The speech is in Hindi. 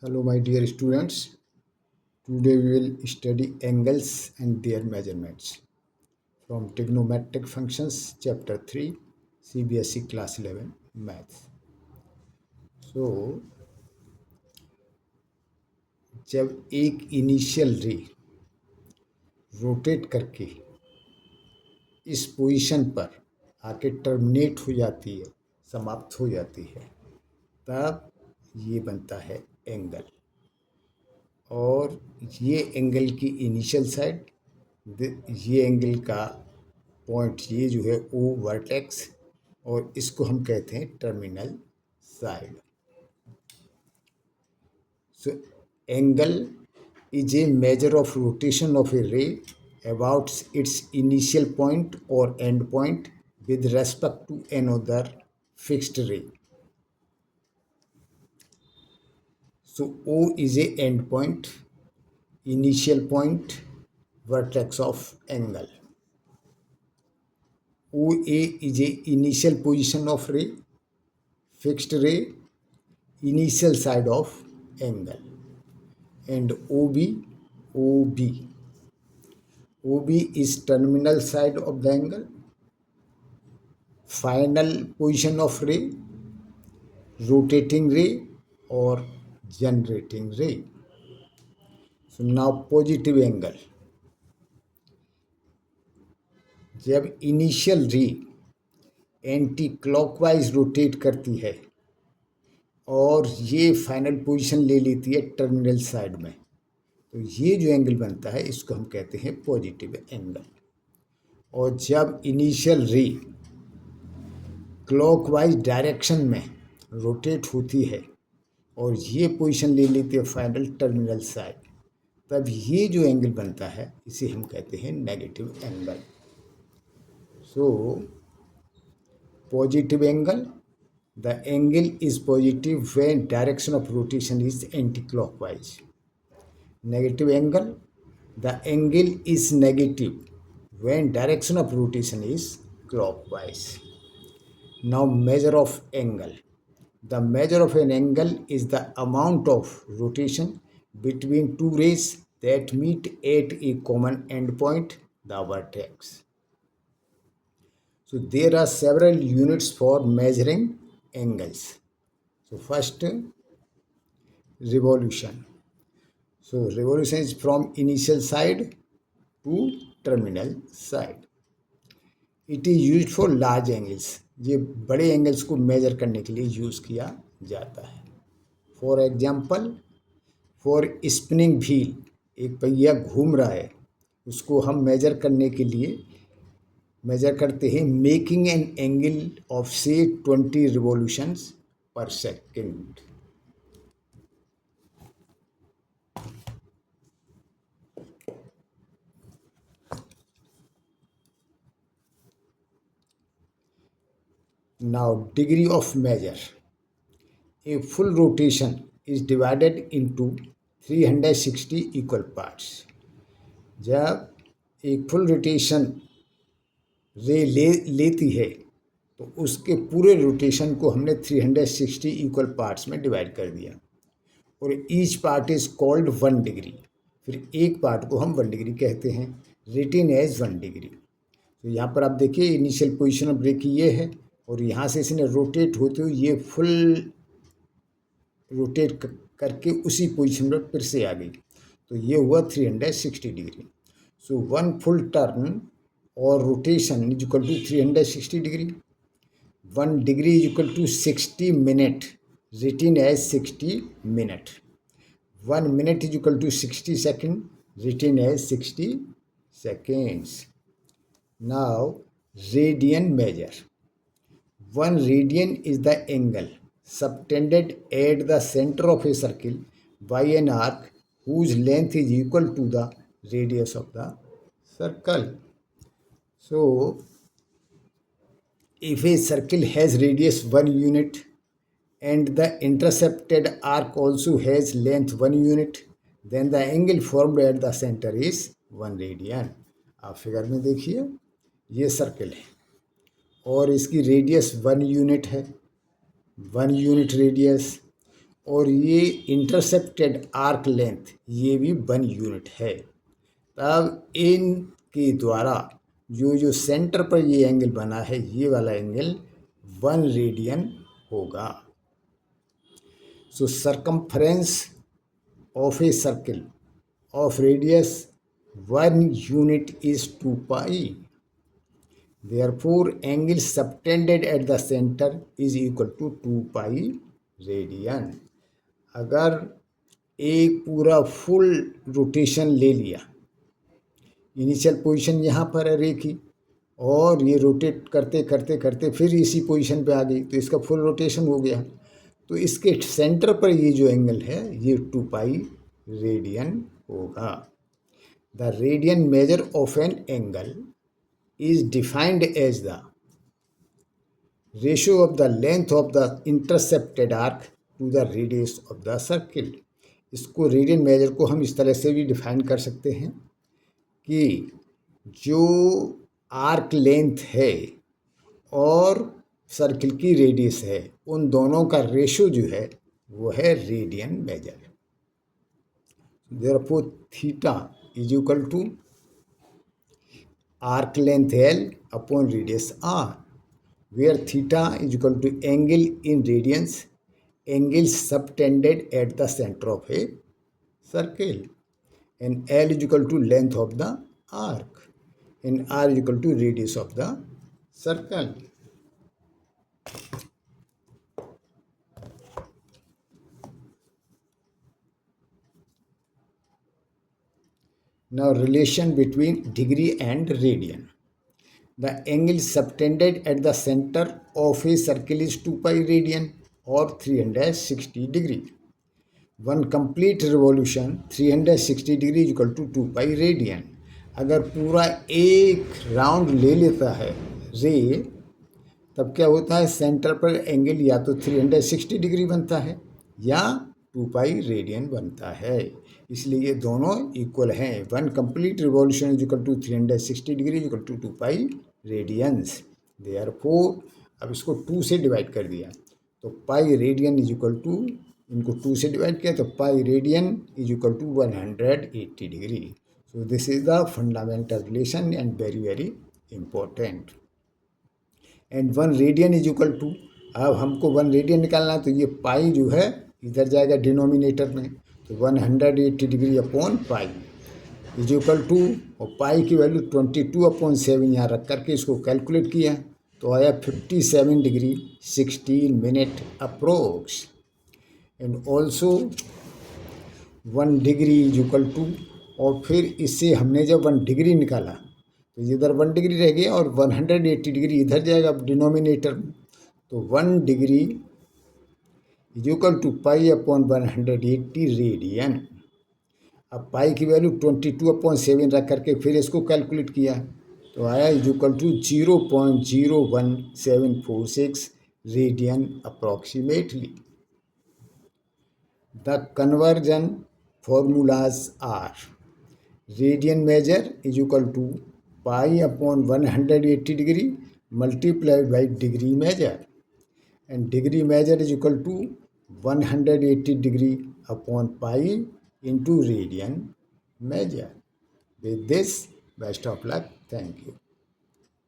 Hello, my dear students. Today we will study angles and their measurements from trigonometric functions, chapter 3, CBSE class 11 maths. So, जब एक इनिशियल रे रोटेट करके इस पोजीशन पर आके टर्मिनेट हो जाती है, समाप्त हो जाती है, तब ये बनता है एंगल। और ये एंगल की इनिशियल साइड, ये एंगल का पॉइंट ये जो है ओ वर्टेक्स, और इसको हम कहते हैं terminal side. So angle is a measure of rotation of a ray about its initial point और end point with respect to another fixed ray. So O is a end point, initial point, vertex of angle. OA is a initial position of ray, fixed ray, initial side of angle. And OB is terminal side of the angle, final position of ray, rotating ray or generating ray. So now positive angle. जब इनिशियल रे एंटी क्लॉकवाइज रोटेट करती है और ये फाइनल पोजीशन ले लेती है टर्मिनल साइड में, तो ये जो एंगल बनता है इसको हम कहते हैं पॉजिटिव एंगल। और जब इनिशियल रे क्लॉकवाइज डायरेक्शन में रोटेट होती है और ये पोजीशन ले लेती है फाइनल टर्मिनल साइड, तब ये जो एंगल बनता है इसे हम कहते हैं negative angle. So, positive angle, the angle is positive when direction of rotation is anti-clockwise. Negative angle, the angle is negative when direction of rotation is clockwise. Now measure of angle. The measure of an angle is the amount of rotation between two rays that meet at a common endpoint, the vertex. So there are several units for measuring angles. So first, revolution. So revolution is from initial side to terminal side. It is used for large angles. ये बड़े एंगल्स को मेजर करने के लिए यूज़ किया जाता है। For example, for spinning wheel, एक पहिया घूम रहा है, उसको हम मेजर करने के लिए मेजर करते हैं मेकिंग एन एंगल ऑफ से 20 रिवॉल्यूशंस पर second. Now degree of measure, a full rotation is divided into 360 equal parts. जब एक फुल रोटेशन रे लेती है तो उसके पूरे रोटेशन को हमने 360 इक्वल पार्ट्स में डिवाइड कर दिया, और each part is called 1 degree. फिर एक पार्ट को हम 1 डिग्री कहते हैं, रिटेन एज 1 डिग्री। तो यहाँ पर आप देखिए इनिशियल पोजीशन ऑफ रे की ये है, और यहाँ से इसने रोटेट होते हुए ये फुल रोटेट करके उसी पोजीशन पर फिर से आ गई, तो ये हुआ 360 डिग्री। सो 1 फुल टर्न और rotation is equal to 360 degree. 1 degree is equal to 60 minute, written as 60 minute. 1 minute is equal to 60 second, written as 60 seconds. Now radian measure. 1 radian is the angle subtended at the center of a circle by an arc whose length is equal to the radius of the circle. So if a circle has radius 1 unit and the intercepted arc also has length 1 unit, then the angle formed at the center is 1 radian. आप फिगर में देखिए, ये सर्कल है और इसकी रेडियस 1 यूनिट है, 1 यूनिट रेडियस, और ये इंटरसेप्टेड आर्क लेंथ ये भी 1 यूनिट है, तब इन के द्वारा जो सेंटर पर ये एंगल बना है ये वाला एंगल 1 रेडियन होगा। So circumference of a circle of radius 1 unit is 2 pi. Therefore, angle subtended at the center is equal to 2 pi radian. अगर एक पूरा फुल रोटेशन ले लिया, इनिशियल पोजीशन यहाँ पर है रे की, और ये रोटेट करते करते करते फिर इसी पोजीशन पे आ गई, तो इसका फुल रोटेशन हो गया। तो इसके सेंटर पर ये जो एंगल है ये 2 पाई रेडियन होगा। The radian measure of an angle is defined as the ratio of the length of the intercepted arc to the radius of the circle. इसको रेडियन मेजर को हम इस तरह से भी डिफाइन कर सकते हैं कि जो आर्क लेंथ है और सर्किल की रेडियस है, उन दोनों का रेशो जो है वो है radian major. Therefore, theta is equal to arc length L upon radius R, where theta is equal to angle in radians, angle subtended at the center of a circle, and L is equal to length of the arc, and R is equal to radius of the circle. Now, relation between degree and radian. The angle subtended at the center of a circle is 2 pi radian or 360 degree. One complete revolution 360 degree is equal to 2 pi radian. अगर पूरा एक राउंड ले लेता है रे, तब क्या होता है, सेंटर पर एंगल या तो 360 डिग्री बनता है या 2 पाई रेडियन बनता है। इसलिए ये दोनों इक्वल हैं। 1 complete revolution is equal to 360 degree equal to 2 pi radians. Therefore अब इसको 2 से डिवाइड कर दिया तो pi radian is equal to, इनको 2 से डिवाइड किया तो pi radian is equal to 180 degree. So this is the fundamental relation and very very important. And 1 radian is equal to, अब हमको 1 रेडियन निकालना है तो ये पाई जो है इधर जाएगा डिनोमिनेटर में, तो 180 degree upon pi is equal to, और पाई की वैल्यू 22/7 यहाँ रख करके इसको कैलकुलेट किया तो आया 57 degree 16 minute approx. And also 1 degree is equal to, और फिर इससे हमने जब 1 डिग्री निकाला तो इधर 1 डिग्री रह गया और 180 डिग्री इधर जाएगा डिनोमिनेटर में, तो 1 degree is equal to pi upon 180 radian. अब पाई की वैल्यू 22/7 रख करके फिर इसको कैलकुलेट किया तो आया is equal to 0.01746 radian approximately. The conversion formulas are radian measure is equal to pi upon 180 degree multiplied by degree measure, and degree measure is equal to 180 degree upon pi into radian measure. With this, best of luck. Thank you.